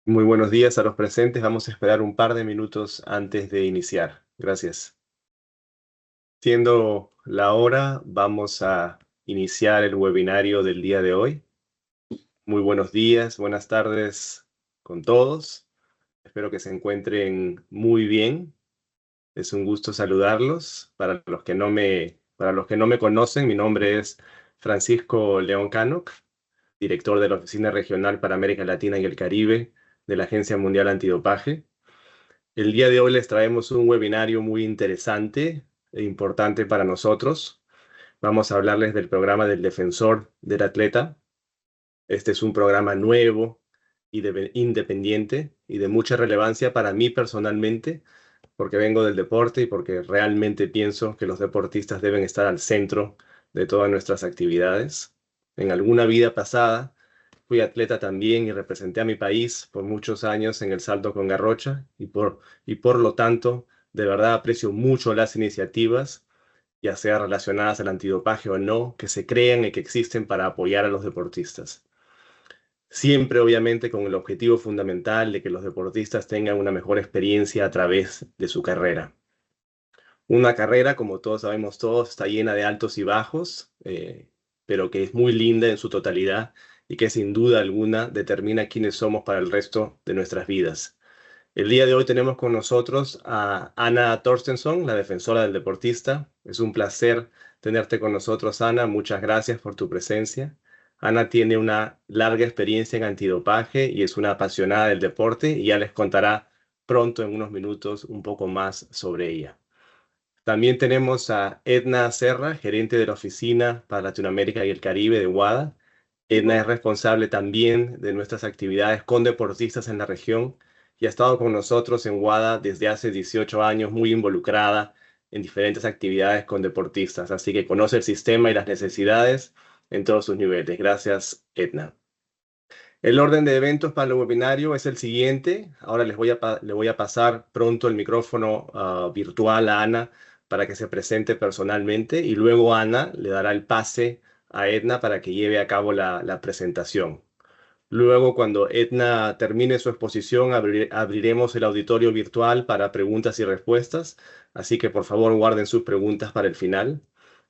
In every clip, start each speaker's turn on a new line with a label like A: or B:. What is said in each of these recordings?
A: Muy buenos días a los presentes. Vamos a esperar un par de minutos antes de iniciar. Gracias. Siendo la hora, vamos a iniciar el webinario del día de hoy. Muy buenos días, buenas tardes con todos. Espero que se encuentren muy bien. Es un gusto saludarlos. Para los que no me conocen, mi nombre es Francisco León Cano, director de la Oficina Regional para América Latina y el Caribe de la Agencia Mundial Antidopaje. El día de hoy les traemos un webinario muy interesante e importante para nosotros. Vamos a hablarles del programa del Defensor del Atleta. Este es un programa nuevo y independiente y de mucha relevancia para mí personalmente, porque vengo del deporte y porque realmente pienso que los deportistas deben estar al centro de todas nuestras actividades. En alguna vida pasada fui atleta también y representé a mi país por muchos años en el salto con garrocha y por lo tanto, de verdad aprecio mucho las iniciativas, ya sea relacionadas al antidopaje o no, que se crean y que existen para apoyar a los deportistas. Siempre, obviamente, con el objetivo fundamental de que los deportistas tengan una mejor experiencia a través de su carrera. Una carrera, como todos sabemos todos, está llena de altos y bajos, pero que es muy linda en su totalidad y que sin duda alguna determina quiénes somos para el resto de nuestras vidas. El día de hoy tenemos con nosotros a Ana Torstensson, la defensora del deportista. Es un placer tenerte con nosotros, Ana. Muchas gracias por tu presencia. Ana tiene una larga experiencia en antidopaje y es una apasionada del deporte y ya les contará pronto, en unos minutos, un poco más sobre ella. También tenemos a Edna Serra, gerente de la Oficina para Latinoamérica y el Caribe de WADA. Edna es responsable también de nuestras actividades con deportistas en la región y ha estado con nosotros en WADA desde hace 18 años, muy involucrada en diferentes actividades con deportistas, así que conoce el sistema y las necesidades en todos sus niveles. Gracias, Edna. El orden de eventos para el webinario es el siguiente. Ahora le voy a pasar pronto el micrófono virtual a Ana para que se presente personalmente y luego Ana le dará el pase a Edna para que lleve a cabo la presentación. Luego, cuando Edna termine su exposición, abriremos el auditorio virtual para preguntas y respuestas, así que por favor guarden sus preguntas para el final.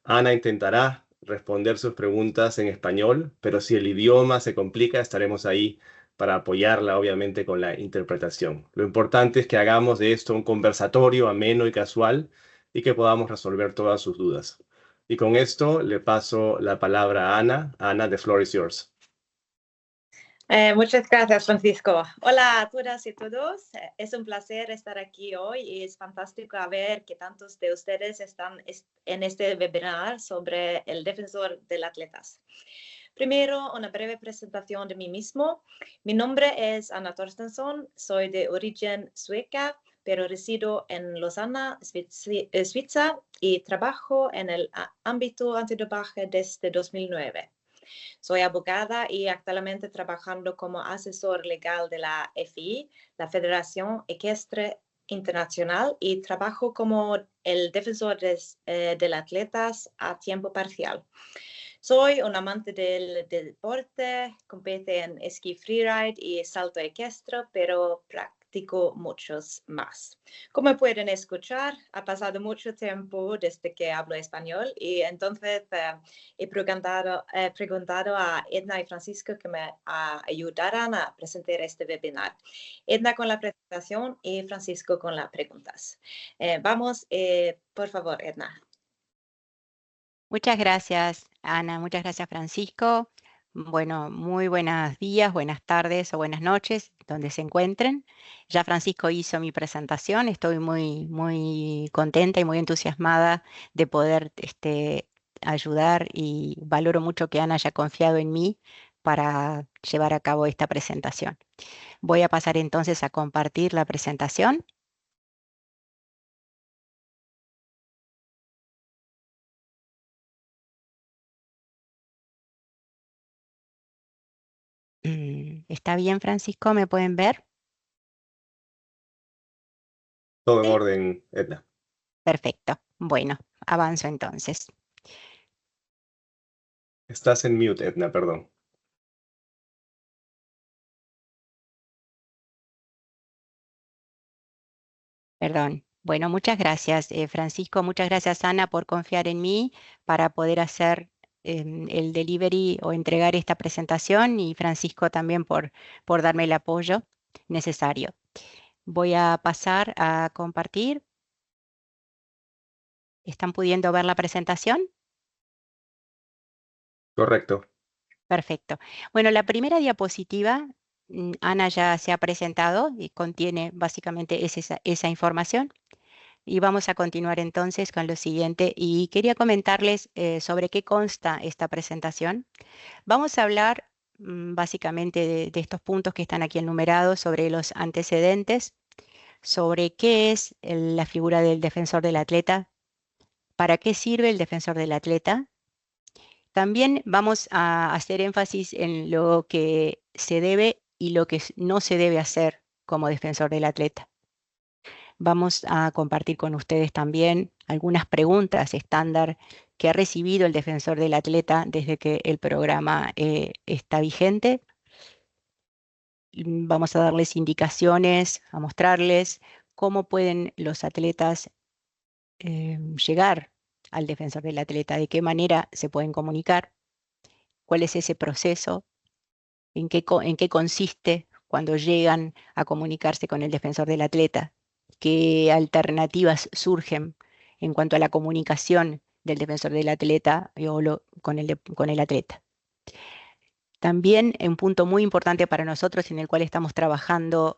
A: Ana intentará responder sus preguntas en español, pero si el idioma se complica, estaremos ahí para apoyarla, obviamente, con la interpretación. Lo importante es que hagamos de esto un conversatorio ameno y casual y que podamos resolver todas sus dudas. Y con esto le paso la palabra a Ana. Ana, the floor is yours.
B: Muchas gracias, Francisco. Hola a todas y todos. Es un placer estar aquí hoy y es fantástico ver que tantos de ustedes están en este webinar sobre el defensor del atletas. Primero, una breve presentación de mí mismo. Mi nombre es Ana Torstensson, soy de origen sueca, pero resido en Lausana, Suiza, y trabajo en el ámbito antidopaje desde 2009. Soy abogada y actualmente trabajando como asesor legal de la FI, la Federación Equestre Internacional, y trabajo como el defensor del atletas a tiempo parcial. Soy un amante del deporte, compito en esquí freeride y salto ecuestre, pero practico muchos más. Como pueden escuchar, ha pasado mucho tiempo desde que hablo español y entonces he preguntado a Edna y Francisco que me ayudaran a presentar este webinar. Edna con la presentación y Francisco con las preguntas. Vamos, por favor, Edna.
C: Muchas gracias, Ana. Muchas gracias, Francisco. Bueno, muy buenos días, buenas tardes o buenas noches, donde se encuentren. Ya Francisco hizo mi presentación. Estoy muy contenta y muy entusiasmada de poder ayudar y valoro mucho que Ana haya confiado en mí para llevar a cabo esta presentación. Voy a pasar entonces a compartir la presentación. ¿Está bien, Francisco? ¿Me pueden ver?
A: Todo en
B: Sí.
A: orden, Edna.
C: Perfecto. Bueno, avanzo entonces.
A: Estás en mute, Edna, perdón.
C: Perdón. Bueno, muchas gracias, Francisco. Muchas gracias, Ana, por confiar en mí para poder hacer el delivery o entregar esta presentación y Francisco también por darme el apoyo necesario. Voy a pasar a compartir. ¿Están pudiendo ver la presentación?
A: Correcto.
C: Perfecto. Bueno, la primera diapositiva, Ana ya se ha presentado y contiene básicamente esa información. Y vamos a continuar entonces con lo siguiente. Y quería comentarles sobre qué consta esta presentación. Vamos a hablar básicamente de estos puntos que están aquí enumerados, sobre los antecedentes, sobre qué es la figura del defensor del atleta, para qué sirve el defensor del atleta. También vamos a hacer énfasis en lo que se debe y lo que no se debe hacer como defensor del atleta. Vamos a compartir con ustedes también algunas preguntas estándar que ha recibido el defensor del atleta desde que el programa está vigente. Vamos a darles indicaciones, a mostrarles cómo pueden los atletas llegar al defensor del atleta, de qué manera se pueden comunicar, cuál es ese proceso, en qué consiste cuando llegan a comunicarse con el defensor del atleta, qué alternativas surgen en cuanto a la comunicación del defensor del atleta con el atleta. También un punto muy importante para nosotros en el cual estamos trabajando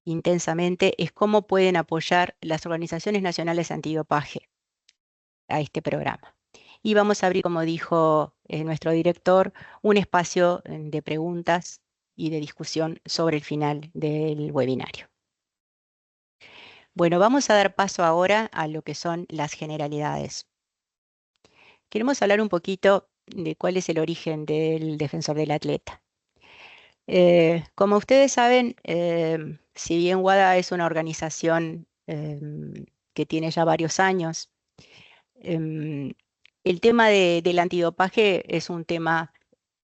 C: intensamente es cómo pueden apoyar las organizaciones nacionales antidopaje a este programa. Y vamos a abrir, como dijo nuestro director, un espacio de preguntas y de discusión sobre el final del webinario. Bueno, vamos a dar paso ahora a lo que son las generalidades. Queremos hablar un poquito de cuál es el origen del defensor del atleta. Como ustedes saben, si bien WADA es una organización que tiene ya varios años, el tema del antidopaje es un tema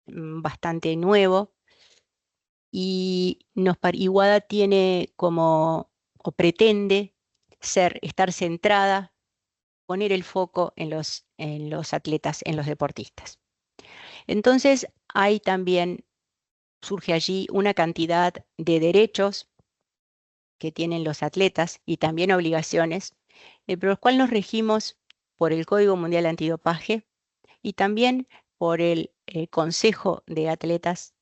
C: bastante nuevo y WADA tiene como, o pretende estar centrada, poner el foco en los atletas, en los deportistas. Entonces, surge allí una cantidad de derechos que tienen los atletas y también obligaciones, por los cuales nos regimos por el Código Mundial Antidopaje y también por el Consejo de Atletas.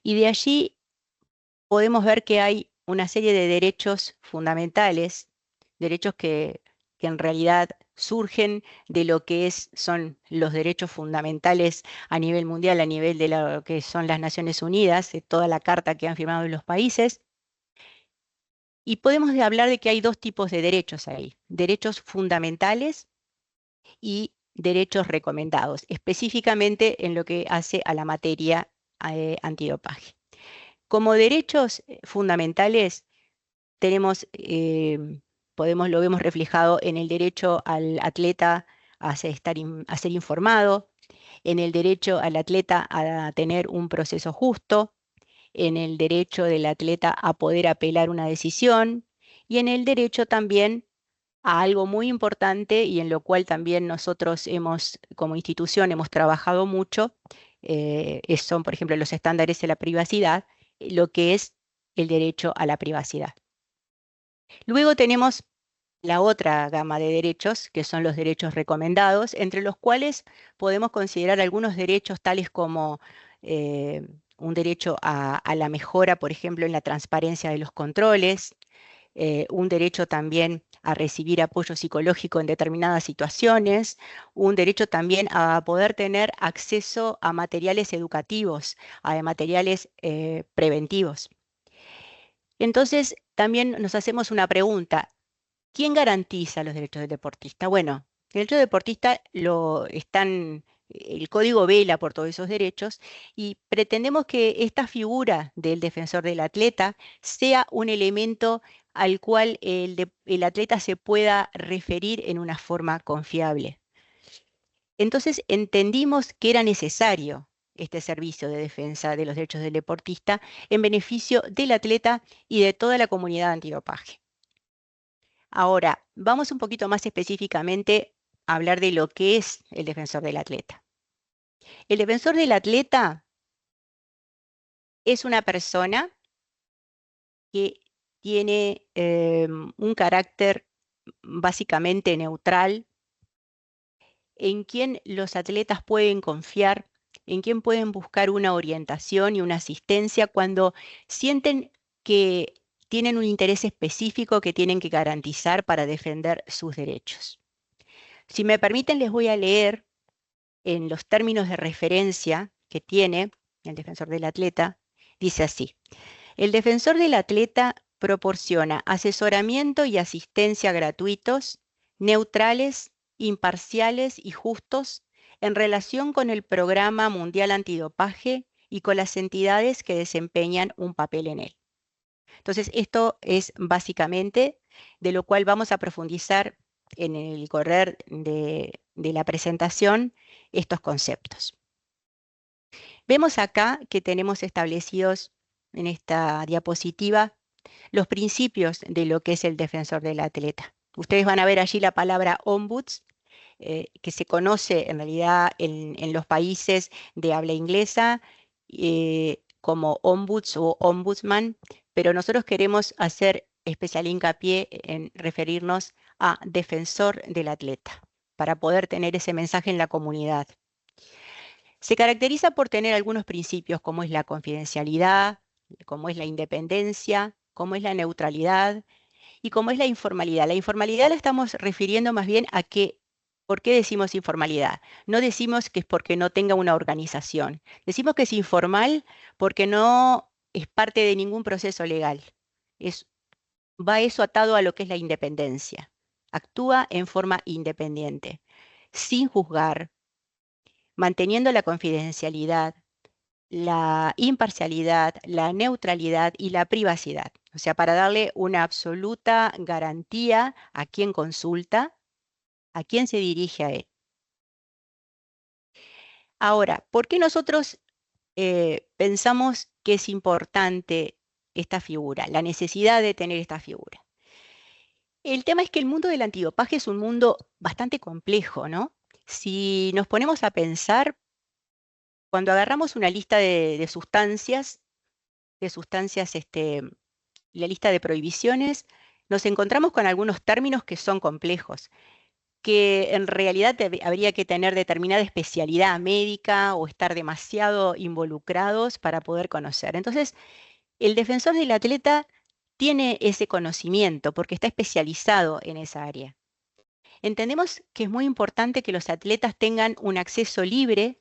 C: Y de allí podemos ver que hay una serie de derechos fundamentales, derechos que en realidad surgen de lo que son los derechos fundamentales a nivel mundial, a nivel de lo que son las Naciones Unidas, de toda la carta que han firmado los países. Y podemos hablar de que hay dos tipos de derechos ahí, derechos fundamentales y derechos recomendados, específicamente en lo que hace a la materia antidopaje. Como derechos fundamentales tenemos, lo vemos reflejado en el derecho al atleta a ser informado, en el derecho al atleta a tener un proceso justo, en el derecho del atleta a poder apelar una decisión y en el derecho también a algo muy importante y en lo cual también nosotros como institución hemos trabajado mucho, son, por ejemplo, los estándares de la privacidad, lo que es el derecho a la privacidad. Luego tenemos la otra gama de derechos, que son los derechos recomendados, entre los cuales podemos considerar algunos derechos tales como un derecho a la mejora, por ejemplo, en la transparencia de los controles, un derecho también a recibir apoyo psicológico en determinadas situaciones, un derecho también a poder tener acceso a materiales educativos, a materiales preventivos. Entonces, también nos hacemos una pregunta. ¿Quién garantiza los derechos del deportista? Bueno, el derecho del deportista el código vela por todos esos derechos y pretendemos que esta figura del defensor del atleta sea un elemento al cual el atleta se pueda referir en una forma confiable. Entonces entendimos que era necesario este servicio de defensa de los derechos del deportista en beneficio del atleta y de toda la comunidad antidopaje. Ahora, vamos un poquito más específicamente a hablar de lo que es el defensor del atleta. El defensor del atleta es una persona que tiene un carácter básicamente neutral, en quien los atletas pueden confiar, en quien pueden buscar una orientación y una asistencia cuando sienten que tienen un interés específico que tienen que garantizar para defender sus derechos. Si me permiten, les voy a leer en los términos de referencia que tiene el defensor del atleta. Dice así: el defensor del atleta proporciona asesoramiento y asistencia gratuitos, neutrales, imparciales y justos en relación con el Programa Mundial Antidopaje y con las entidades que desempeñan un papel en él. Entonces, esto es básicamente de lo cual vamos a profundizar en el correr de la presentación estos conceptos. Vemos acá que tenemos establecidos en esta diapositiva los principios de lo que es el defensor del atleta. Ustedes van a ver allí la palabra ombuds, que se conoce en realidad en los países de habla inglesa como ombuds o ombudsman, pero nosotros queremos hacer especial hincapié en referirnos a defensor del atleta, para poder tener ese mensaje en la comunidad. Se caracteriza por tener algunos principios como es la confidencialidad, como es la independencia, como es la neutralidad y como es la informalidad. La informalidad la estamos refiriendo más bien a que, ¿por qué decimos informalidad? No decimos que es porque no tenga una organización. Decimos que es informal porque no es parte de ningún proceso legal. Va eso atado a lo que es la independencia. Actúa en forma independiente, sin juzgar, manteniendo la confidencialidad, la imparcialidad, la neutralidad y la privacidad. O sea, para darle una absoluta garantía a quien consulta, a quien se dirige a él. Ahora, ¿por qué nosotros pensamos que es importante esta figura, la necesidad de tener esta figura? El tema es que el mundo del antidopaje es un mundo bastante complejo, ¿no? Si nos ponemos a pensar, cuando agarramos una lista de sustancias, la lista de prohibiciones, nos encontramos con algunos términos que son complejos, que en realidad habría que tener determinada especialidad médica o estar demasiado involucrados para poder conocer. Entonces, el defensor del atleta tiene ese conocimiento porque está especializado en esa área. Entendemos que es muy importante que los atletas tengan un acceso libre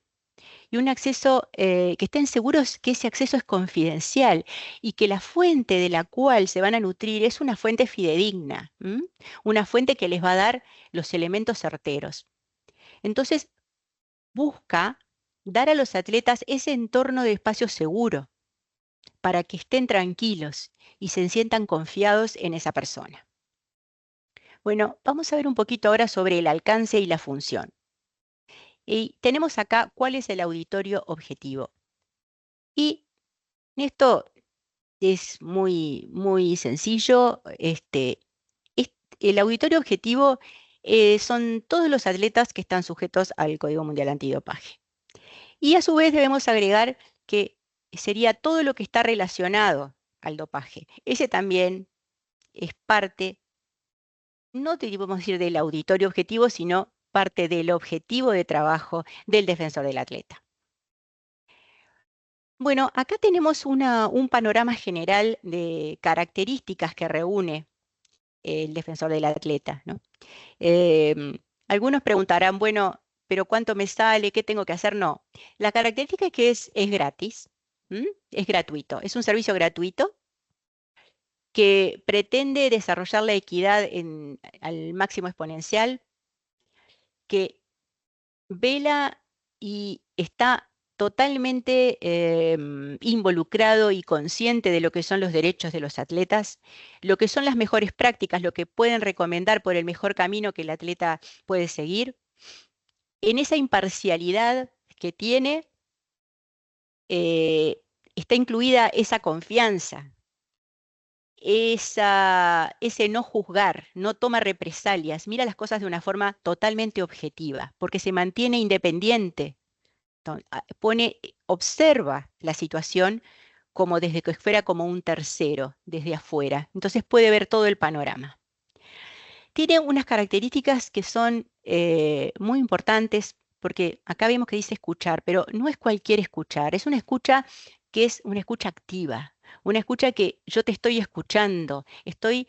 C: y un acceso que estén seguros que ese acceso es confidencial y que la fuente de la cual se van a nutrir es una fuente fidedigna, una fuente que les va a dar los elementos certeros. Entonces, busca dar a los atletas ese entorno de espacio seguro para que estén tranquilos y se sientan confiados en esa persona. Bueno, vamos a ver un poquito ahora sobre el alcance y la función. Y tenemos acá cuál es el auditorio objetivo. Y esto es muy, muy sencillo. El auditorio objetivo son todos los atletas que están sujetos al Código Mundial Antidopaje. Y a su vez debemos agregar que sería todo lo que está relacionado al dopaje. Ese también es parte, no debemos decir del auditorio objetivo, sino parte del objetivo de trabajo del defensor del atleta. Bueno, acá tenemos un panorama general de características que reúne el defensor del atleta, ¿no? Algunos preguntarán, bueno, ¿pero cuánto me sale? ¿Qué tengo que hacer? No. La característica es que es gratis, es gratuito, es un servicio gratuito que pretende desarrollar la equidad al máximo exponencial, que vela y está totalmente involucrado y consciente de lo que son los derechos de los atletas, lo que son las mejores prácticas, lo que pueden recomendar por el mejor camino que el atleta puede seguir. En esa imparcialidad que tiene, está incluida esa confianza ese no juzgar, no toma represalias, mira las cosas de una forma totalmente objetiva, porque se mantiene independiente, observa la situación como desde que fuera como un tercero, desde afuera. Entonces puede ver todo el panorama. Tiene unas características que son muy importantes, porque acá vemos que dice escuchar, pero no es cualquier escuchar, es una escucha que es una escucha activa, una escucha que yo te estoy escuchando, estoy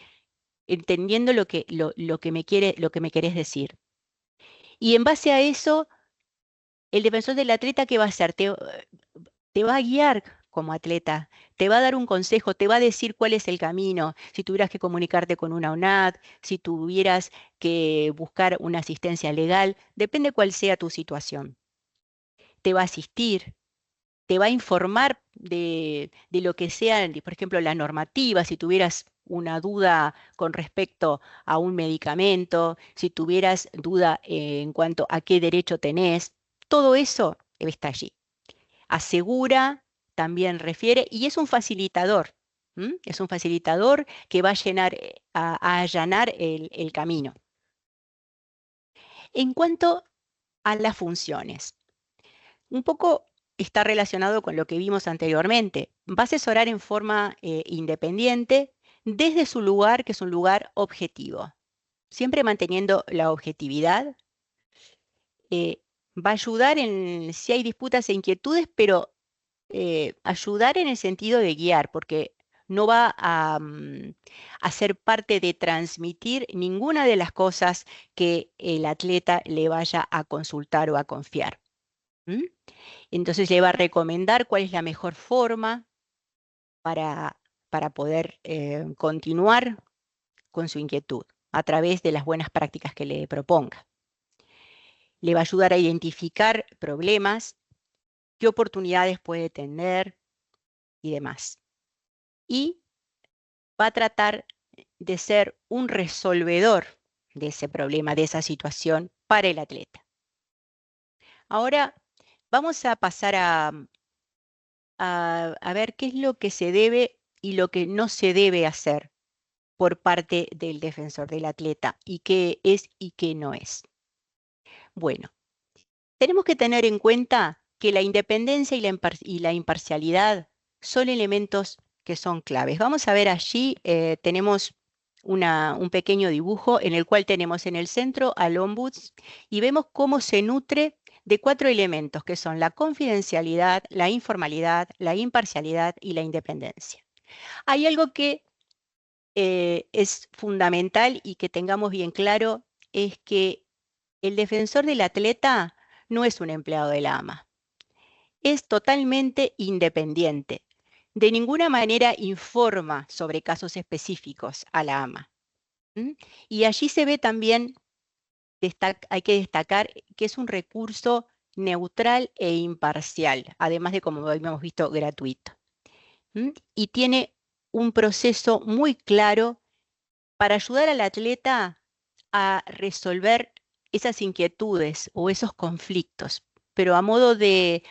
C: entendiendo lo que me querés decir. Y en base a eso, el defensor del atleta, ¿qué va a hacer? Te va a guiar como atleta, te va a dar un consejo, te va a decir cuál es el camino, si tuvieras que comunicarte con una ONAD, si tuvieras que buscar una asistencia legal, depende cuál sea tu situación. Te va a asistir, te va a informar de lo que sea, por ejemplo, la normativa, si tuvieras una duda con respecto a un medicamento, si tuvieras duda en cuanto a qué derecho tenés, todo eso está allí. Asegura, también refiere, y es un facilitador. Es un facilitador que va a allanar el camino. En cuanto a las funciones, un poco está relacionado con lo que vimos anteriormente. Va a asesorar en forma independiente desde su lugar, que es un lugar objetivo, siempre manteniendo la objetividad. Va a ayudar si hay disputas e inquietudes, pero ayudar en el sentido de guiar, porque no va a ser parte de transmitir ninguna de las cosas que el atleta le vaya a consultar o a confiar. Entonces le va a recomendar cuál es la mejor forma para poder continuar con su inquietud a través de las buenas prácticas que le proponga. Le va a ayudar a identificar problemas, qué oportunidades puede tener y demás. Y va a tratar de ser un resolvedor de ese problema, de esa situación para el atleta. Ahora vamos a pasar a ver qué es lo que se debe y lo que no se debe hacer por parte del defensor del atleta y qué es y qué no es. Bueno, tenemos que tener en cuenta que la independencia y la imparcialidad son elementos que son claves. Vamos a ver allí, tenemos un pequeño dibujo en el cual tenemos en el centro al ombuds y vemos cómo se nutre de 4 elementos que son la confidencialidad, la informalidad, la imparcialidad y la independencia. Hay algo que es fundamental y que tengamos bien claro, es que el defensor del atleta no es un empleado de la AMA. Es totalmente independiente. De ninguna manera informa sobre casos específicos a la AMA. Y allí se ve también, hay que destacar que es un recurso neutral e imparcial, además de, como habíamos visto, gratuito. Y tiene un proceso muy claro para ayudar al atleta a resolver esas inquietudes o esos conflictos, pero a modo de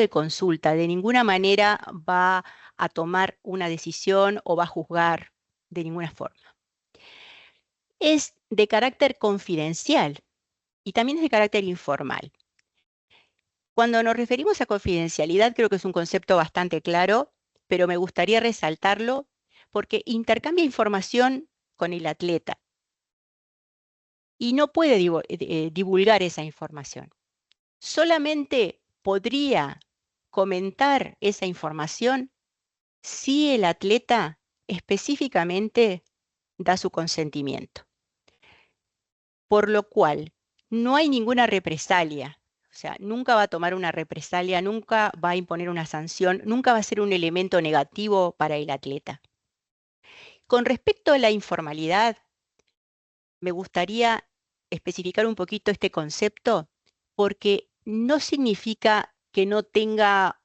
C: consulta. De ninguna manera va a tomar una decisión o va a juzgar de ninguna forma. Es de carácter confidencial y también es de carácter informal. Cuando nos referimos a confidencialidad, creo que es un concepto bastante claro, pero me gustaría resaltarlo porque intercambia información con el atleta y no puede divulgar esa información. Solamente podría comentar esa información si el atleta específicamente da su consentimiento. Por lo cual, no hay ninguna represalia. O sea, nunca va a tomar una represalia, nunca va a imponer una sanción, nunca va a ser un elemento negativo para el atleta. Con respecto a la informalidad, me gustaría especificar un poquito este concepto porque no significa que no tenga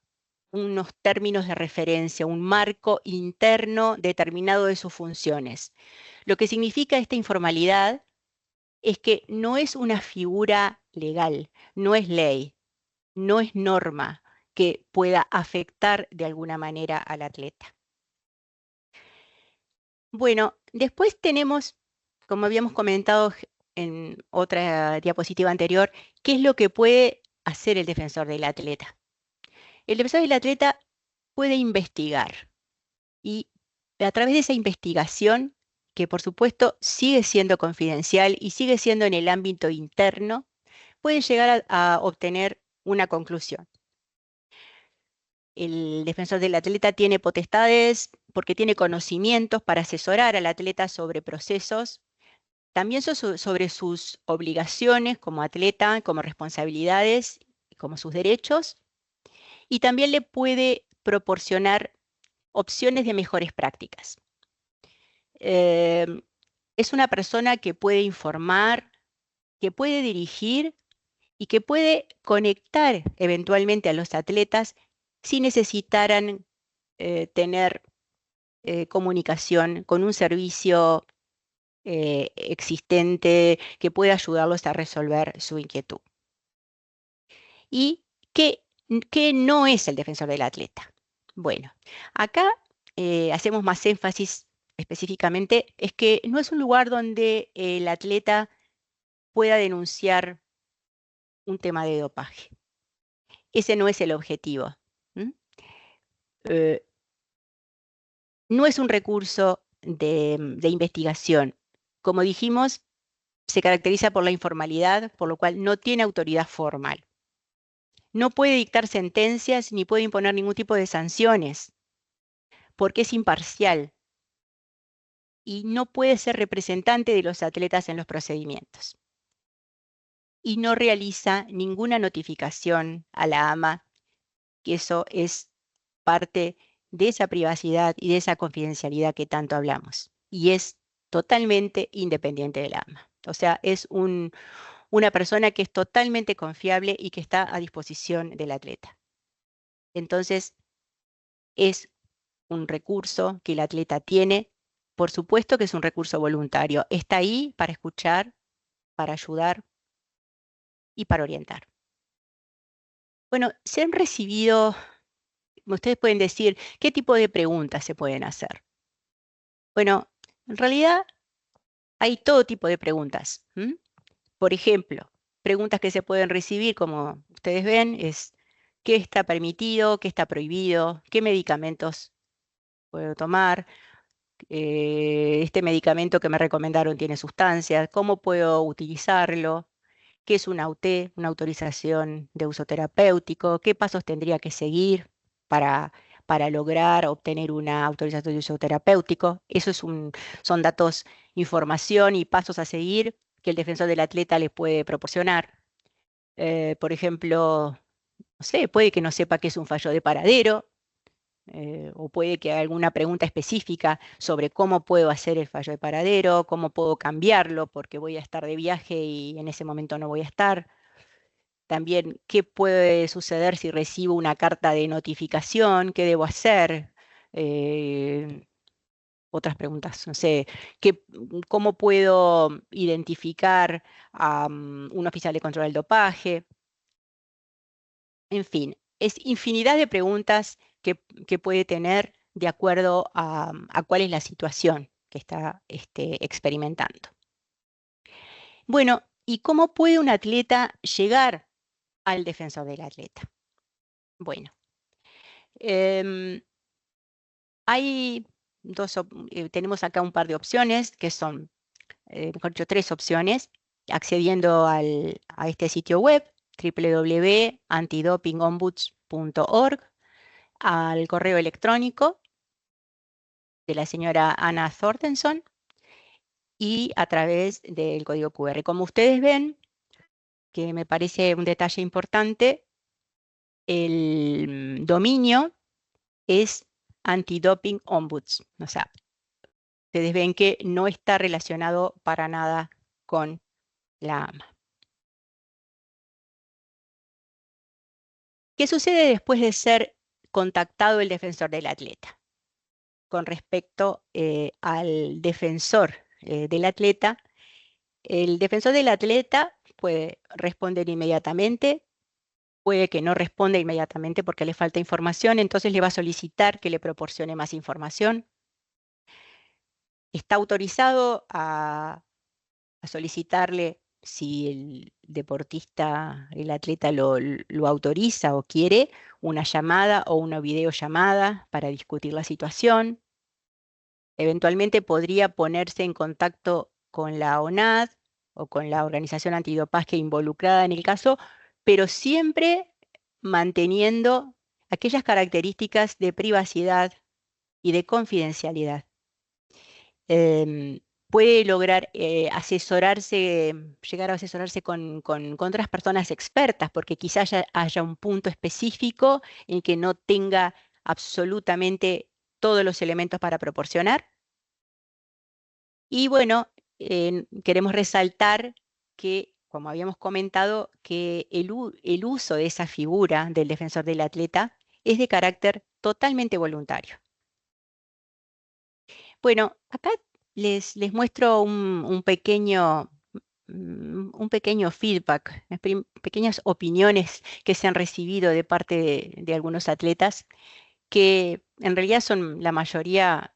C: unos términos de referencia, un marco interno determinado de sus funciones. Lo que significa esta informalidad es que no es una figura legal, no es ley, no es norma que pueda afectar de alguna manera al atleta. Bueno, después tenemos, como habíamos comentado en otra diapositiva anterior, qué es lo que puede hacer el defensor del atleta. El defensor del atleta puede investigar y a través de esa investigación, que por supuesto sigue siendo confidencial y sigue siendo en el ámbito interno, puede llegar a obtener una conclusión. El defensor del atleta tiene potestades porque tiene conocimientos para asesorar al atleta sobre procesos, también sobre sus obligaciones como atleta, como responsabilidades, como sus derechos, y también le puede proporcionar opciones de mejores prácticas. Es una persona que puede informar, que puede dirigir y que puede conectar eventualmente a los atletas si necesitaran tener comunicación con un servicio existente que pueda ayudarlos a resolver su inquietud. ¿Y qué no es el defensor del atleta? Bueno, acá hacemos más énfasis específicamente, es que no es un lugar donde el atleta pueda denunciar un tema de dopaje. Ese no es el objetivo. No es un recurso de investigación. Como dijimos, se caracteriza por la informalidad, por lo cual no tiene autoridad formal. No puede dictar sentencias ni puede imponer ningún tipo de sanciones, porque es imparcial y no puede ser representante de los atletas en los procedimientos. Y no realiza ninguna notificación a la AMA, que eso es parte de esa privacidad y de esa confidencialidad que tanto hablamos. Y es totalmente independiente de la AMA. O sea, es una persona que es totalmente confiable y que está a disposición del atleta. Entonces, es un recurso que el atleta tiene. Por supuesto que es un recurso voluntario. Está ahí para escuchar, para ayudar y para orientar. Bueno, se han recibido, ustedes pueden decir, ¿qué tipo de preguntas se pueden hacer? Bueno, en realidad hay todo tipo de preguntas. Por ejemplo, preguntas que se pueden recibir, como ustedes ven, es ¿qué está permitido? ¿Qué está prohibido? ¿Qué medicamentos puedo tomar? Este medicamento que me recomendaron tiene sustancias. ¿Cómo puedo utilizarlo? ¿Qué es una UT, una autorización de uso terapéutico? ¿Qué pasos tendría que seguir para lograr obtener una autorización de uso terapéutico? Eso son datos, información y pasos a seguir que el defensor del atleta les puede proporcionar. Por ejemplo, no sé, puede que no sepa qué es un fallo de paradero, o puede que haya alguna pregunta específica sobre cómo puedo hacer el fallo de paradero, cómo puedo cambiarlo porque voy a estar de viaje y en ese momento no voy a estar. También, ¿qué puede suceder si recibo una carta de notificación? ¿Qué debo hacer? Otras preguntas, no sé, ¿cómo puedo identificar a un oficial de control del dopaje? En fin, es infinidad de preguntas que puede tener de acuerdo a cuál es la situación que está experimentando. Bueno, ¿y cómo puede un atleta llegar al defensor del atleta? Bueno, tenemos acá un par de opciones que son, mejor dicho, 3 opciones, accediendo a este sitio web, www.antidopingombuds.org, al correo electrónico de la señora Anna Thorstenson y a través del código QR. Como ustedes ven, que me parece un detalle importante, el dominio es Antidoping Ombuds. O sea, ustedes ven que no está relacionado para nada con la AMA. ¿Qué sucede después de ser contactado el defensor del atleta? Con respecto al defensor del atleta, el defensor del atleta puede responder inmediatamente, puede que no responda inmediatamente porque le falta información, entonces le va a solicitar que le proporcione más información. está autorizado a solicitarle, si el deportista, el atleta lo autoriza o quiere, una llamada o una videollamada para discutir la situación. Eventualmente podría ponerse en contacto con la ONAD o con la organización antidopaje involucrada en el caso, pero siempre manteniendo aquellas características de privacidad y de confidencialidad. Puede lograr asesorarse, llegar a asesorarse con otras personas expertas, porque quizás haya un punto específico en que no tenga absolutamente todos los elementos para proporcionar. Y bueno, queremos resaltar que, como habíamos comentado, que el uso de esa figura del defensor del atleta es de carácter totalmente voluntario. Bueno, acá les muestro un pequeño feedback, pequeñas opiniones que se han recibido de parte de algunos atletas, que en realidad son la mayoría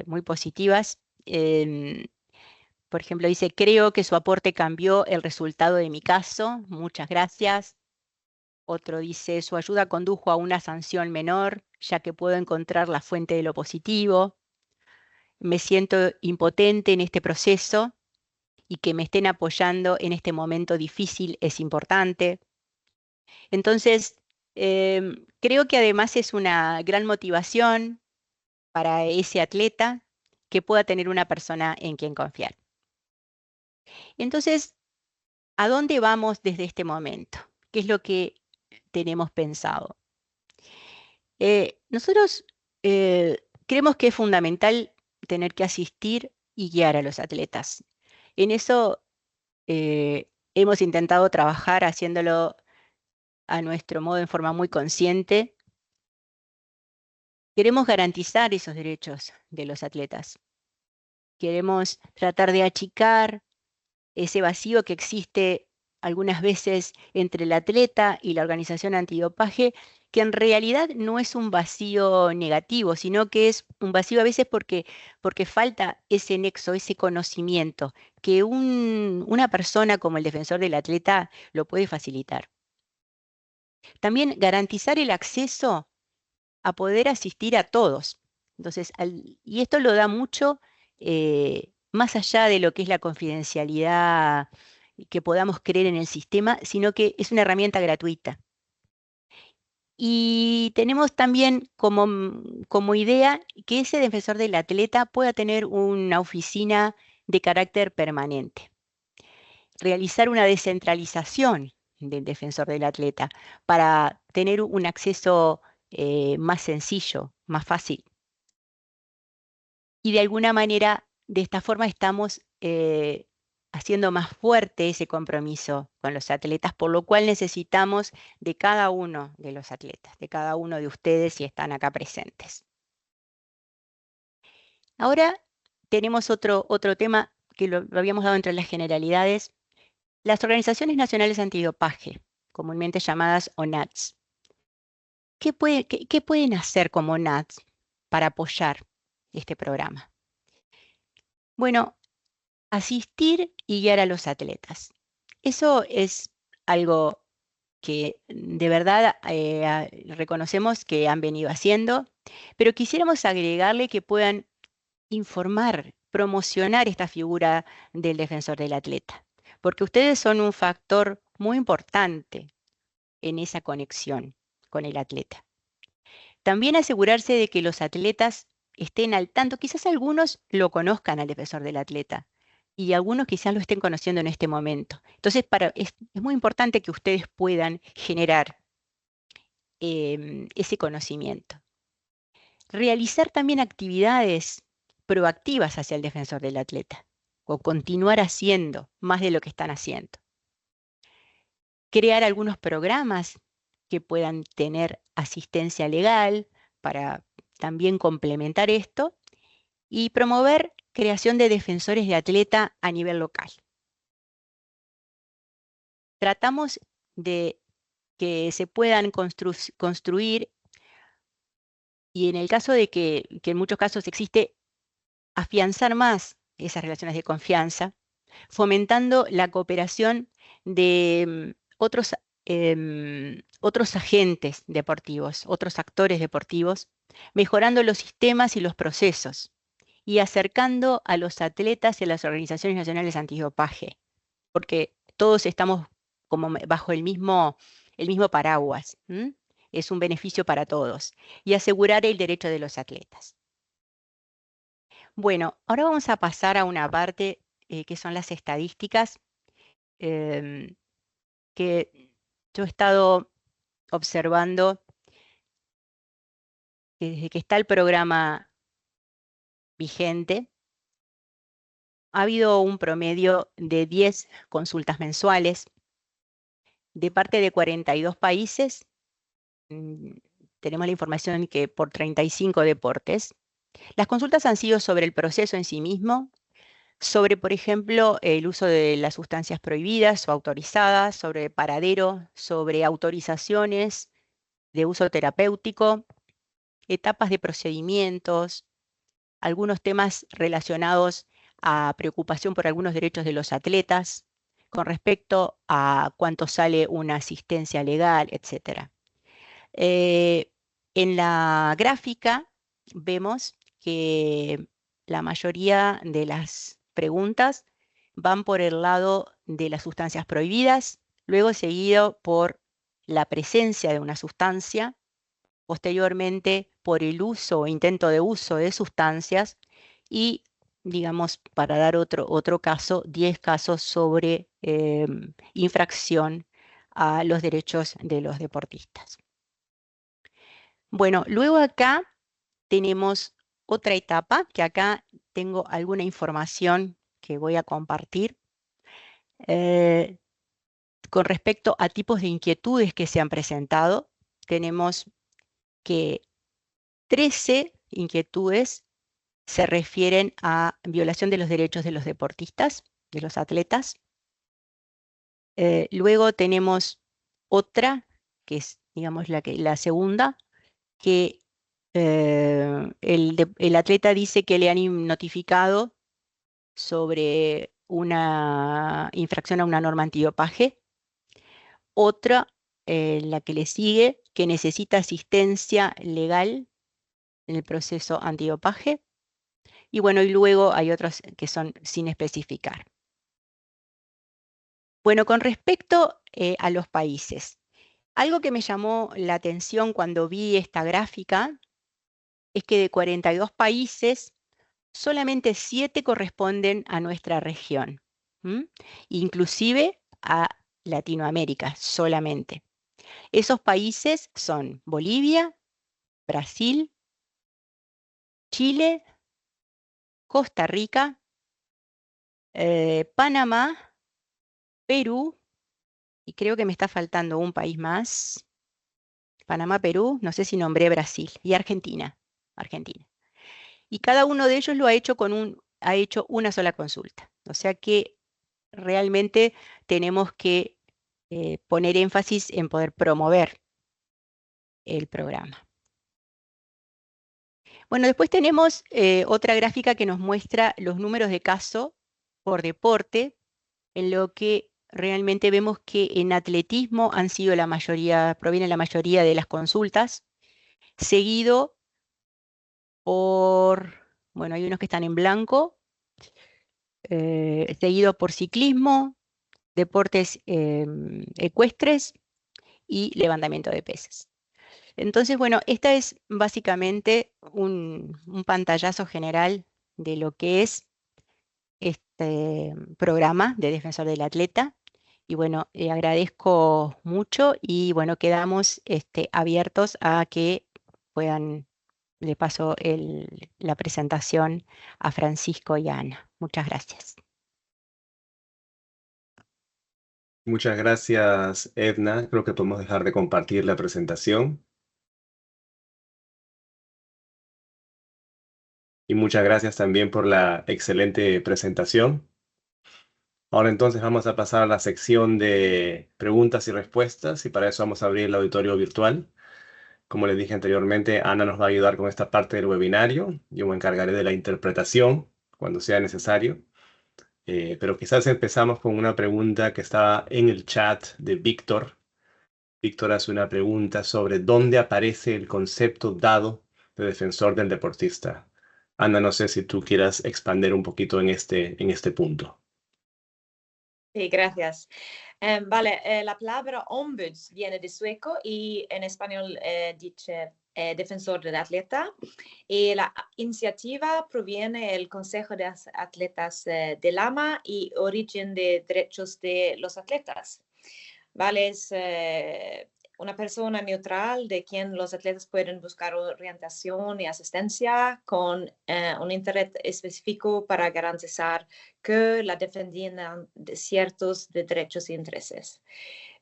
C: muy positivas. Por ejemplo, dice: creo que su aporte cambió el resultado de mi caso, muchas gracias. Otro dice: su ayuda condujo a una sanción menor, ya que puedo encontrar la fuente de lo positivo. Me siento impotente en este proceso y que me estén apoyando en este momento difícil es importante. Entonces, creo que además es una gran motivación para ese atleta que pueda tener una persona en quien confiar. Entonces, ¿a dónde vamos desde este momento? ¿Qué es lo que tenemos pensado? Nosotros creemos que es fundamental tener que asistir y guiar a los atletas. En eso hemos intentado trabajar haciéndolo a nuestro modo, en forma muy consciente. Queremos garantizar esos derechos de los atletas. Queremos tratar de achicar ese vacío que existe algunas veces entre el atleta y la organización antidopaje, que en realidad no es un vacío negativo, sino que es un vacío a veces porque falta ese nexo, ese conocimiento, que una persona como el defensor del atleta lo puede facilitar. También garantizar el acceso a poder asistir a todos. Entonces, y esto lo da mucho más allá de lo que es la confidencialidad que podamos creer en el sistema, sino que es una herramienta gratuita. Y tenemos también como idea que ese defensor del atleta pueda tener una oficina de carácter permanente. Realizar una descentralización del defensor del atleta para tener un acceso más sencillo, más fácil. Y de alguna manera, de esta forma estamos haciendo más fuerte ese compromiso con los atletas, por lo cual necesitamos de cada uno de los atletas, de cada uno de ustedes si están acá presentes. Ahora tenemos otro tema que lo habíamos dado entre las generalidades. Las organizaciones nacionales antidopaje, comúnmente llamadas ONADS. ¿Qué pueden hacer como ONADS para apoyar este programa? Bueno, asistir y guiar a los atletas. Eso es algo que de verdad reconocemos que han venido haciendo, pero quisiéramos agregarle que puedan informar, promocionar esta figura del defensor del atleta, porque ustedes son un factor muy importante en esa conexión con el atleta. También asegurarse de que los atletas estén al tanto, quizás algunos lo conozcan al defensor del atleta y algunos quizás lo estén conociendo en este momento. Entonces, es muy importante que ustedes puedan generar ese conocimiento. Realizar también actividades proactivas hacia el defensor del atleta o continuar haciendo más de lo que están haciendo. Crear algunos programas que puedan tener asistencia legal para también complementar esto y promover creación de defensores de atleta a nivel local. Tratamos de que se puedan construir, y en el caso de que en muchos casos existe afianzar más esas relaciones de confianza, fomentando la cooperación de otros agentes deportivos, otros actores deportivos, mejorando los sistemas y los procesos y acercando a los atletas y a las organizaciones nacionales antidopaje, porque todos estamos como bajo el mismo paraguas. Es un beneficio para todos y asegurar el derecho de los atletas. Bueno, ahora vamos a pasar a una parte que son las estadísticas em, que yo he estado observando que desde que está el programa vigente. Ha habido un promedio de 10 consultas mensuales de parte de 42 países. Tenemos la información que por 35 deportes. Las consultas han sido sobre el proceso en sí mismo, sobre, por ejemplo, el uso de las sustancias prohibidas o autorizadas, sobre paradero, sobre autorizaciones de uso terapéutico, etapas de procedimientos, algunos temas relacionados a preocupación por algunos derechos de los atletas, con respecto a cuánto sale una asistencia legal, etc. En la gráfica vemos que la mayoría de las preguntas van por el lado de las sustancias prohibidas, luego seguido por la presencia de una sustancia, posteriormente por el uso o intento de uso de sustancias y, digamos, para dar otro caso, 10 casos sobre infracción a los derechos de los deportistas. Bueno, luego acá tenemos otra etapa, que acá tengo alguna información que voy a compartir con respecto a tipos de inquietudes que se han presentado. Tenemos que 13 inquietudes se refieren a violación de los derechos de los deportistas, de los atletas. Luego tenemos otra, que es, digamos, la segunda, que el atleta dice que le han notificado sobre una infracción a una norma antidopaje. Otra, la que le sigue, que necesita asistencia legal en el proceso antidopaje. Y bueno, y luego hay otros que son sin especificar. Bueno, con respecto a los países, algo que me llamó la atención cuando vi esta gráfica es que de 42 países, solamente 7 corresponden a nuestra región, inclusive a Latinoamérica solamente. Esos países son Bolivia, Brasil, Chile, Costa Rica, Panamá, Perú, y creo que me está faltando un país más. Panamá, Perú, no sé si nombré Brasil, y Argentina. Y cada uno de ellos lo ha hecho ha hecho una sola consulta. O sea que realmente tenemos que poner énfasis en poder promover el programa. Bueno, después tenemos otra gráfica que nos muestra los números de caso por deporte, en lo que realmente vemos que en atletismo proviene la mayoría de las consultas, seguido por, bueno, hay unos que están en blanco, seguido por ciclismo, deportes ecuestres y levantamiento de pesas. Entonces, bueno, esta es básicamente un pantallazo general de lo que es este programa de Defensor del Atleta. Y bueno, agradezco mucho y bueno, quedamos abiertos a que puedan, le paso la presentación a Francisco y a Ana. Muchas gracias.
A: Muchas gracias, Edna. Creo que podemos dejar de compartir la presentación. Y muchas gracias también por la excelente presentación. Ahora entonces vamos a pasar a la sección de preguntas y respuestas y para eso vamos a abrir el auditorio virtual. Como les dije anteriormente, Ana nos va a ayudar con esta parte del webinario. Yo me encargaré de la interpretación. cuando sea necesario. Pero quizás empezamos con una pregunta que está en el chat de Víctor. Víctor hace una pregunta sobre dónde aparece el concepto dado de defensor del deportista. Ana, no sé si tú quieras expandir un poquito en este punto.
B: Sí, gracias. Vale, la palabra ombuds viene de sueco y en español dice defensor del atleta. Y la iniciativa proviene del Consejo de Atletas de Lama y origen de derechos de los atletas. Vale, es una persona neutral de quien los atletas pueden buscar orientación y asistencia con un interés específico para garantizar que la defiendan de ciertos de derechos e intereses.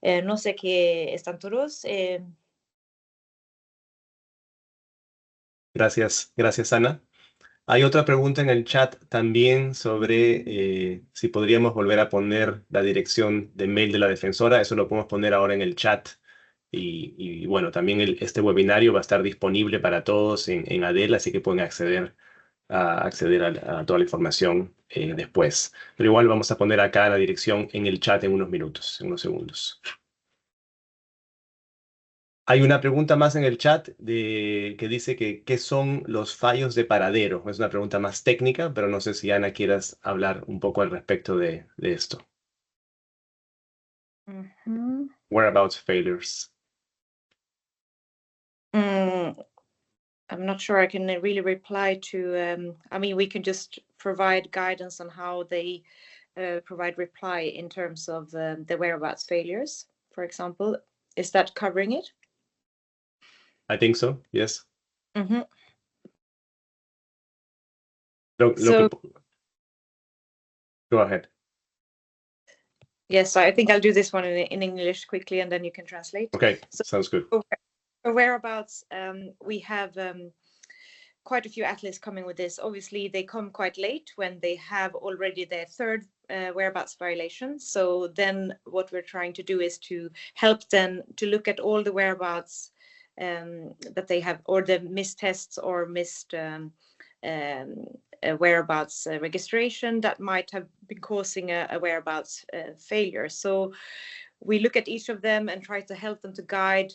B: No sé qué están todos.
A: Gracias, Ana. Hay otra pregunta en el chat también sobre si podríamos volver a poner la dirección de mail de la defensora. Eso lo podemos poner ahora en el chat. Y bueno, también este webinario va a estar disponible para todos en Adel, así que pueden acceder a toda la información después. Pero igual vamos a poner acá la dirección en el chat en unos minutos, en unos segundos. Hay una pregunta más en el chat que dice que ¿qué son los fallos de paradero? Es una pregunta más técnica, pero no sé si Ana quieras hablar un poco al respecto de esto. Whereabouts failures.
B: I'm not sure I can really reply to, I mean, we can just provide guidance on how they provide reply in terms of the whereabouts failures, for example. Is that covering it?
A: I think so, yes.
B: Mm-hmm.
A: Go ahead.
B: Yes, I think I'll do this one in English quickly and then you can translate.
A: Okay, sounds good.
B: Whereabouts, we have quite a few athletes coming with this. Obviously, they come quite late when they have already their third whereabouts violation. So then what we're trying to do is to help them to look at all the whereabouts that they have, or the missed tests or missed whereabouts registration that might have been causing a whereabouts failure. So we look at each of them and try to help them to guide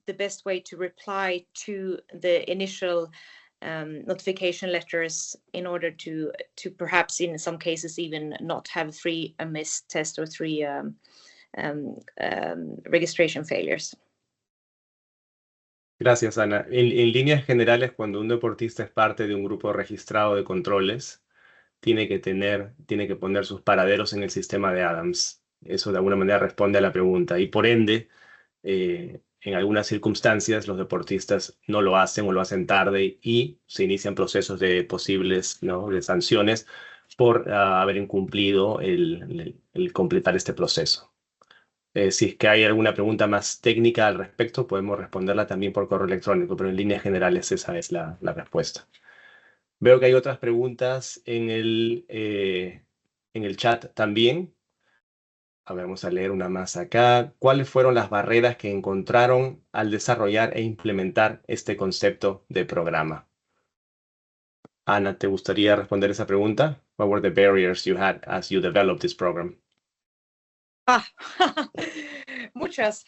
B: the best way to reply to the initial notification letters in order to perhaps in some cases even not have 3 missed tests or 3 registration failures.
A: Gracias, Ana. En líneas generales, cuando un deportista es parte de un grupo registrado de controles, tiene que poner sus paraderos en el sistema de Adams. Eso de alguna manera responde a la pregunta. Y por ende, en algunas circunstancias, los deportistas no lo hacen o lo hacen tarde y se inician procesos de posibles, ¿no?, de sanciones por haber incumplido el completar este proceso. Si es que hay alguna pregunta más técnica al respecto, podemos responderla también por correo electrónico, pero en líneas generales esa es la respuesta. Veo que hay otras preguntas en el chat también. A ver, vamos a leer una más acá. ¿Cuáles fueron las barreras que encontraron al desarrollar e implementar este concepto de programa? Ana, ¿te gustaría responder esa pregunta? What were the barriers you had as you developed this program?
B: Muchas.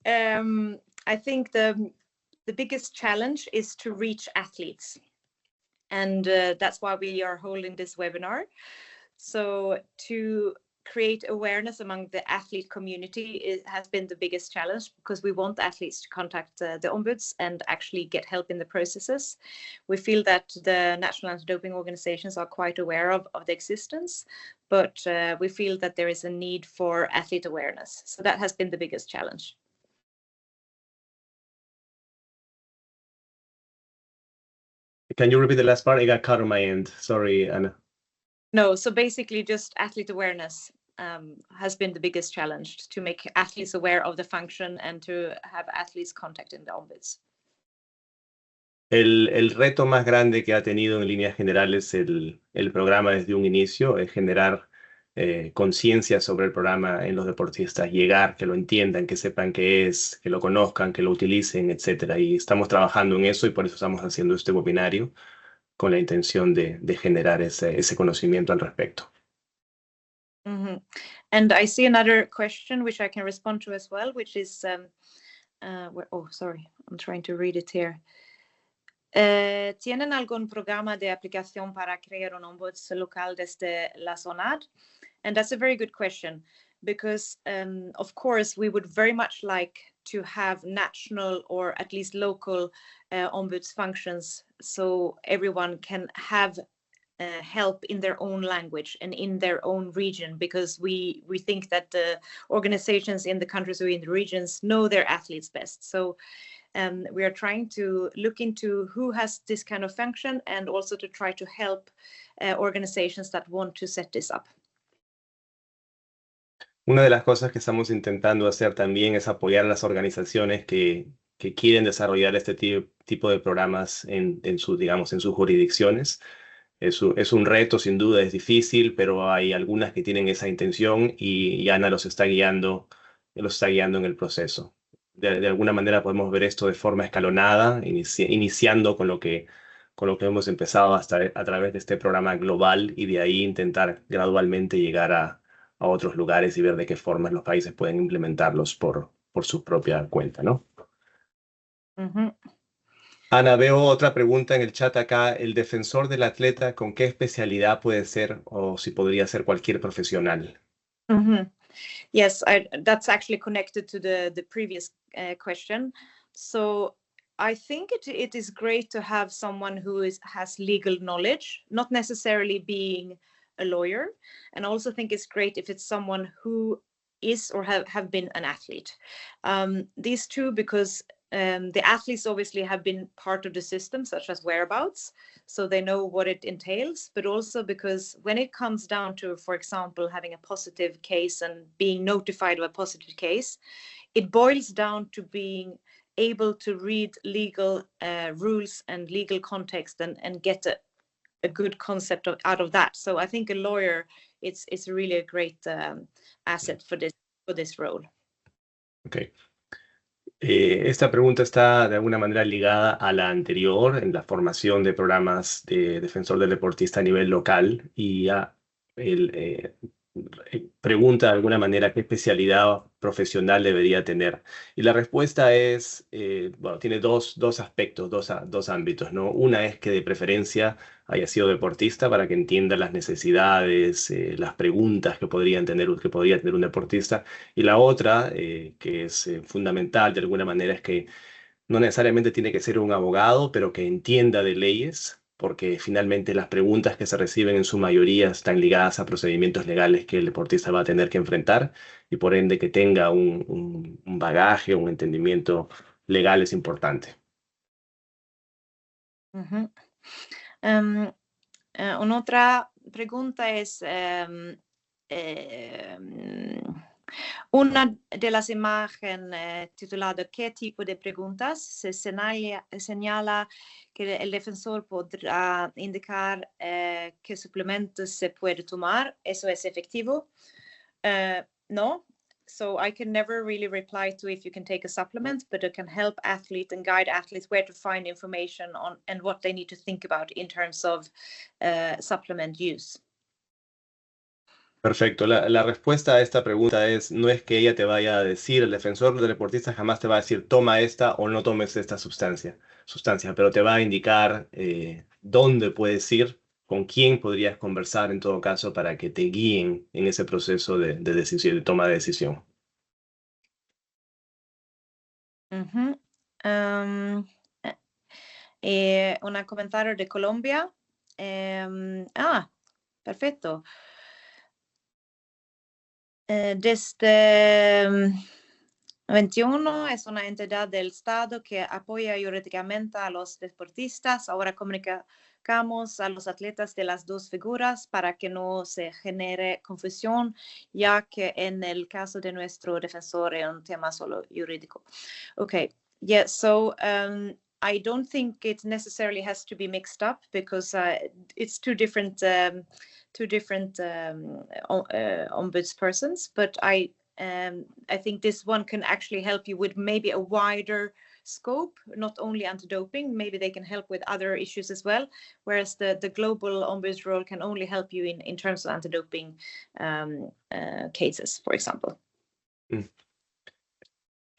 B: I think the biggest challenge is to reach athletes. And that's why we are holding this webinar. So to create awareness among the athlete community has been the biggest challenge, because we want athletes to contact the ombuds and actually get help in the processes. We feel that the national anti-doping organizations are quite aware of the existence, but we feel that there is a need for athlete awareness. So that has been the biggest challenge.
A: Can you repeat the last part? I got cut on my end. Sorry, Anna.
B: No, so basically just athlete awareness has been the biggest challenge, to make athletes aware of the function and to have athletes contacting the ombuds.
A: El reto más grande que ha tenido en líneas generales el programa desde un inicio es generar conciencia sobre el programa en los deportistas, llegar, que lo entiendan, que sepan qué es, que lo conozcan, que lo utilicen, etc. Y estamos trabajando en eso y por eso estamos haciendo este webinario, con la intención de generar ese conocimiento al respecto.
B: Mm-hmm. And I see another question which I can respond to as well, which is, sorry, I'm trying to read it here. ¿Tienen algún programa de aplicación para crear un ombuds local desde la zona? And that's a very good question, because of course we would very much like to have national or at least local ombuds functions, so everyone can have help in their own language and in their own region, because we think that the organizations in the countries or in the regions know their athletes best. So we are trying to look into who has this kind of function, and also to try to help organizations that want to set this up.
A: Una de las cosas que estamos intentando hacer también es apoyar a las organizaciones que quieren desarrollar este tipo de programas en sus jurisdicciones. Es un reto, sin duda, es difícil, pero hay algunas que tienen esa intención y Ana los está guiando en el proceso. De alguna manera podemos ver esto de forma escalonada, iniciando con lo que hemos empezado a través de este programa global, y de ahí intentar gradualmente llegar a otros lugares y ver de qué forma los países pueden implementarlos por su propia cuenta, ¿no?
B: Mm-hmm.
A: Ana, veo otra pregunta en el chat acá. ¿El defensor del atleta con qué especialidad puede ser, o si podría ser cualquier profesional?
B: Mm-hmm. Yes, that's actually connected to the previous question. So I think it is great to have someone who has legal knowledge, not necessarily being a lawyer, and also think it's great if it's someone who is or have been an athlete. These two, because the athletes obviously have been part of the system, such as whereabouts, so they know what it entails, but also because when it comes down to, for example, having a positive case and being notified of a positive case, it boils down to being able to read legal rules and legal context and get a good concept out of that. So I think a lawyer, it's really a great asset for this role.
A: Okay. Esta pregunta está de alguna manera ligada a la anterior, en la formación de programas de defensor del deportista a nivel local, y pregunta de alguna manera qué especialidad profesional debería tener. Y la respuesta es, tiene dos aspectos, dos ámbitos, ¿no? Una es que de preferencia haya sido deportista, para que entienda las necesidades, las preguntas que podría tener un deportista. Y la otra, que es fundamental de alguna manera, es que no necesariamente tiene que ser un abogado, pero que entienda de leyes, porque finalmente las preguntas que se reciben en su mayoría están ligadas a procedimientos legales que el deportista va a tener que enfrentar, y por ende que tenga un bagaje, un entendimiento legal es importante.
B: Mm-hmm. Una otra pregunta es, una de las imágenes titulada ¿Qué tipo de preguntas? Se señala que el defensor podrá indicar qué suplementos se puede tomar. ¿Eso es efectivo? No. So I can never really reply to if you can take a supplement, but it can help athletes and guide athletes where to find information on and what they need to think about in terms of supplement use.
A: Perfecto. La respuesta a esta pregunta no es que ella te vaya a decir, el defensor del deportista jamás te va a decir toma esta o no tomes esta sustancia, pero te va a indicar dónde puedes ir, con quién podrías conversar en todo caso, para que te guíen en ese proceso de decisión, de toma de decisión.
B: Uh-huh. Un comentario de Colombia. Perfecto. Desde 21 es una entidad del Estado que apoya jurídicamente a los deportistas. Ahora comunicamos a los atletas de las dos figuras para que no se genere confusión, ya que en el caso de nuestro defensor es un tema solo jurídico. Okay, yeah, so I don't think it necessarily has to be mixed up, because it's two different ombudspersons, but I think this one can actually help you with maybe a wider scope, not only anti-doping. Maybe they can help with other issues as well, whereas the global ombuds role can only help you in terms of anti-doping cases, for example.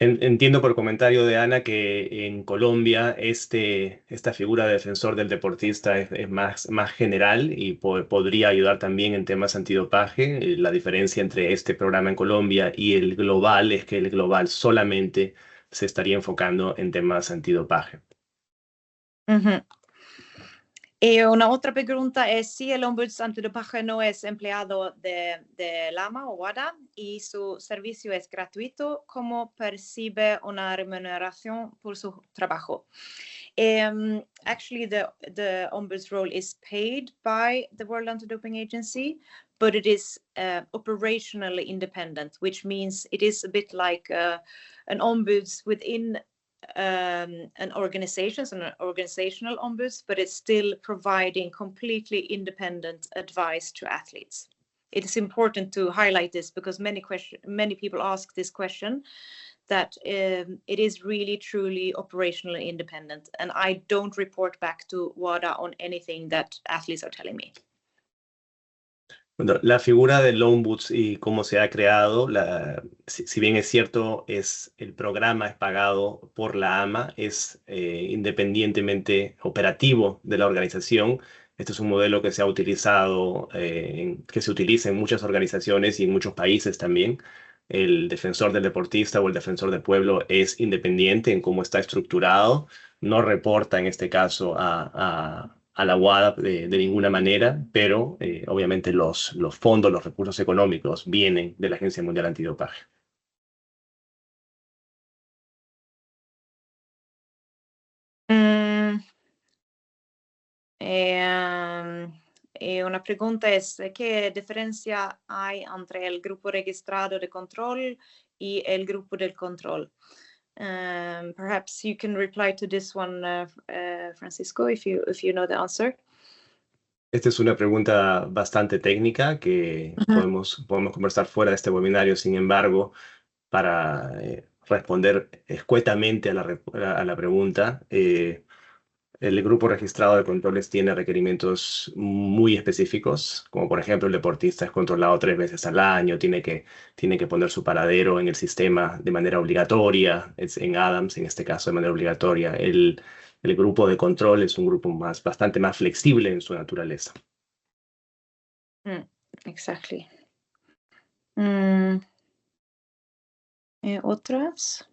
A: Entiendo por comentario de Ana que en Colombia esta figura de defensor del deportista es más general y podría ayudar también en temas antidopaje. La diferencia entre este programa en Colombia y el global es que el global solamente se estaría enfocando en temas antidopaje.
B: Y una otra pregunta es si el ombuds antidopaje no es empleado de LAMA o WADA y su servicio es gratuito, ¿cómo percibe una remuneración por su trabajo? Actually, the ombuds role is paid by the World Anti-Doping Agency, but it is operationally independent, which means it is a bit like an ombuds within an organization, so an organizational ombuds, but it's still providing completely independent advice to athletes. It is important to highlight this because many people ask this question, that it is really truly operationally independent, and I don't report back to WADA on anything that athletes are telling me.
A: Bueno, la figura del ombuds y cómo se ha creado, si bien es cierto, el programa es pagado por la AMA, es independientemente operativo de la organización. Este es un modelo que se ha utilizado, que se utiliza en muchas organizaciones y en muchos países también. El defensor del deportista o el defensor del pueblo es independiente en cómo está estructurado, no reporta en este caso a la WADA de ninguna manera, pero obviamente los fondos, los recursos económicos vienen de la Agencia Mundial Antidopaje.
B: Una pregunta es, ¿qué diferencia hay entre el grupo registrado de control y el grupo del control? Perhaps you can reply to this one, Francisco, if you know the answer.
A: Esta es una pregunta bastante técnica que podemos conversar fuera de este webinario. Sin embargo, para responder escuetamente a la pregunta, el grupo registrado de controles tiene requerimientos muy específicos, como por ejemplo el deportista es controlado 3 veces al año, tiene que poner su paradero en el sistema de manera obligatoria, en ADAMS en este caso de manera obligatoria. El grupo de control es un grupo bastante más flexible en su naturaleza.
B: Exactly. ¿Otras?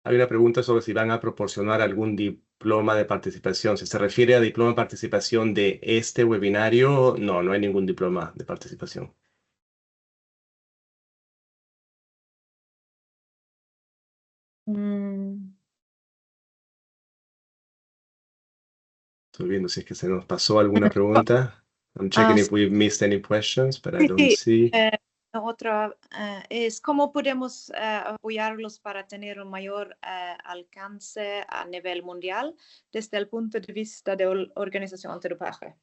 A: Hay una pregunta sobre si van a proporcionar algún diploma de participación. Si se refiere a diploma de participación de este webinario, no hay ningún diploma de participación. Estoy viendo si es que se nos pasó alguna pregunta. I'm checking if we've missed any questions, but I don't see.
B: Otra es cómo podemos apoyarlos para tener un mayor alcance a nivel mundial desde el punto de vista de la organización antidopaje.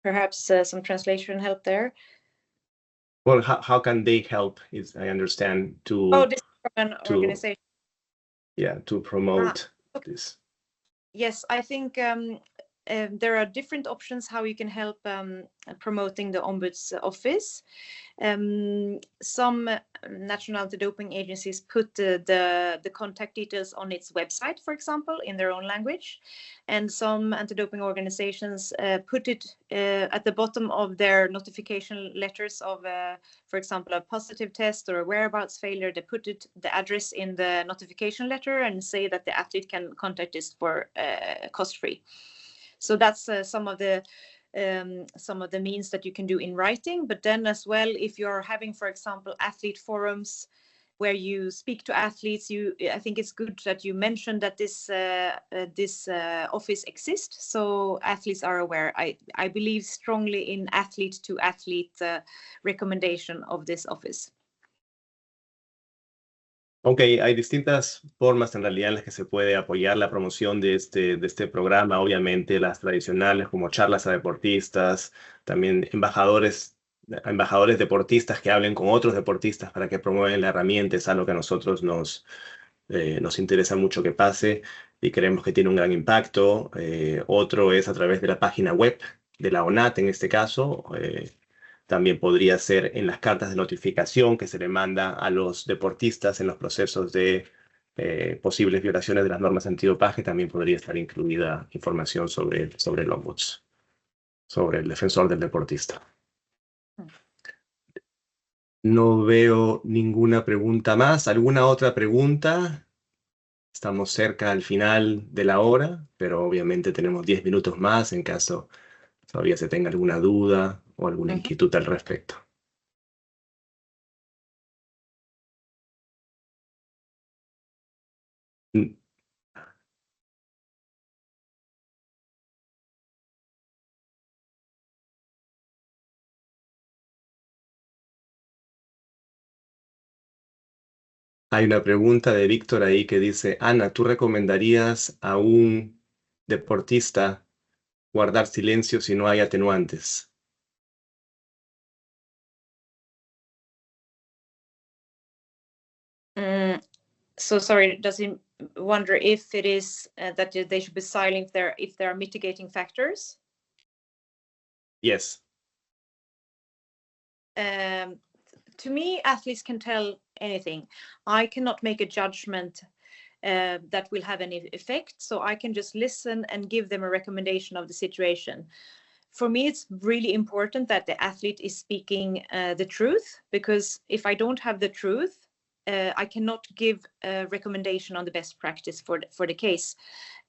B: Perhaps some translation help there.
A: Well, how can they help? I understand to.
B: This is from an organization.
A: Yeah, to promote this.
B: Yes, I think there are different options how you can help promoting the Ombuds office. Some national anti-doping agencies put the contact details on its website, for example, in their own language. And some anti-doping organizations put it at the bottom of their notification letters of, for example, a positive test or a whereabouts failure. They put the address in the notification letter and say that the athlete can contact us for cost-free. So that's some of the means that you can do in writing. But then as well, if you're having, for example, athlete forums where you speak to athletes, I think it's good that you mentioned that this office exists, so athletes are aware. I believe strongly in athlete-to-athlete recommendation of this office.
A: Ok, hay distintas formas en realidad en las que se puede apoyar la promoción de este programa. Obviamente las tradicionales como charlas a deportistas, también embajadores embajadores deportistas que hablen con otros deportistas para que promuevan la herramienta. Es algo que a nosotros nos interesa mucho que pase y creemos que tiene un gran impacto. Otro es a través de la página web de la ONAT, en este caso. También podría ser en las cartas de notificación que se le manda a los deportistas en los procesos de posibles violaciones de las normas antidopaje. También podría estar incluida información sobre el ombuds, sobre el defensor del deportista. No veo ninguna pregunta más. ¿Alguna otra pregunta? Estamos cerca al final de la hora, pero obviamente tenemos 10 minutos más en caso todavía se tenga alguna duda o alguna inquietud al respecto. Hay una pregunta de Víctor ahí que dice, Ana, ¿tú recomendarías a un deportista guardar silencio si no hay atenuantes?
B: So sorry, does he wonder if it is that they should be silent if there are mitigating factors?
A: Yes.
B: To me, athletes can tell anything. I cannot make a judgment that will have any effect, so I can just listen and give them a recommendation of the situation. For me, it's really important that the athlete is speaking the truth, because if I don't have the truth, I cannot give a recommendation on the best practice for the case.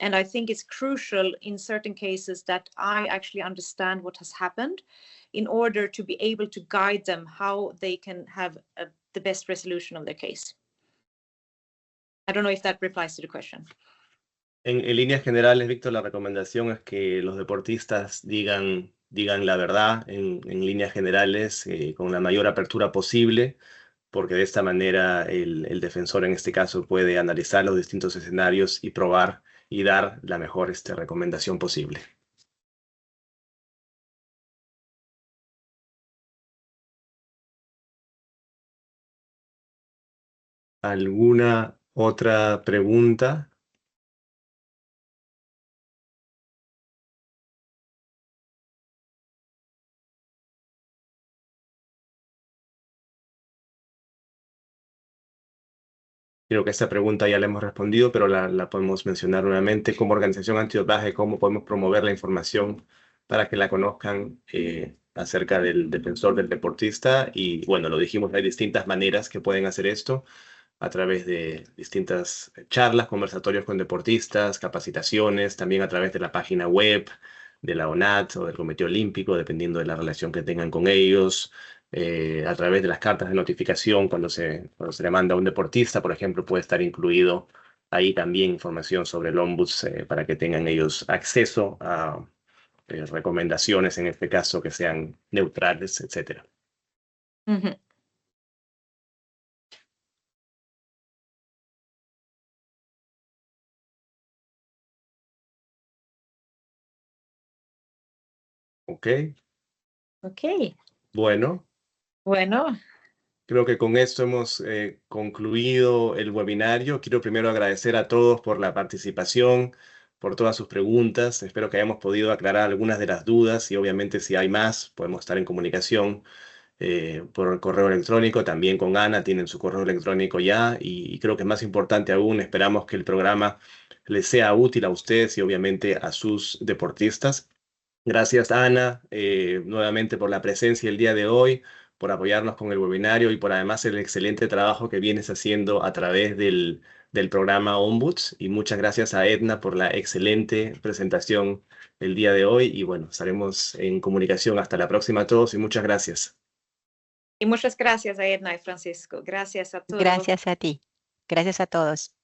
B: And I think it's crucial in certain cases that I actually understand what has happened in order to be able to guide them how they can have the best resolution of their case. I don't know if that replies to the question.
A: En líneas generales, Víctor, la recomendación es que los deportistas digan la verdad en líneas generales con la mayor apertura posible, porque de esta manera el defensor en este caso puede analizar los distintos escenarios y probar y dar la mejor recomendación posible. ¿Alguna otra pregunta? Creo que esta pregunta ya la hemos respondido, pero la podemos mencionar nuevamente. Como organización antidopaje, ¿cómo podemos promover la información para que la conozcan acerca del defensor del deportista? Y bueno, lo dijimos, hay distintas maneras que pueden hacer esto a través de distintas charlas, conversatorios con deportistas, capacitaciones, también a través de la página web de la ONAT o del Comité Olímpico, dependiendo de la relación que tengan con ellos. A través de las cartas de notificación cuando se le manda a un deportista, por ejemplo, puede estar incluido ahí también información sobre el ombuds para que tengan ellos acceso a recomendaciones, en este caso, que sean neutrales, etc. Ok. Bueno. Creo que con esto hemos concluido el webinario. Quiero primero agradecer a todos por la participación, por todas sus preguntas. Espero que hayamos podido aclarar algunas de las dudas y obviamente si hay más podemos estar en comunicación por correo electrónico. También con Ana tienen su correo electrónico ya y creo que más importante aún, esperamos que el programa les sea útil a ustedes y obviamente a sus deportistas. Gracias, Ana, nuevamente por la presencia el día de hoy, por apoyarnos con el webinario y por además el excelente trabajo que vienes haciendo a través del programa Ombuds. Y muchas gracias a Edna por la excelente presentación el día de hoy. Y bueno, estaremos en comunicación. Hasta la próxima a todos y muchas gracias.
B: Y muchas gracias a Edna y Francisco. Gracias a todos.
C: Gracias a ti. Gracias a todos.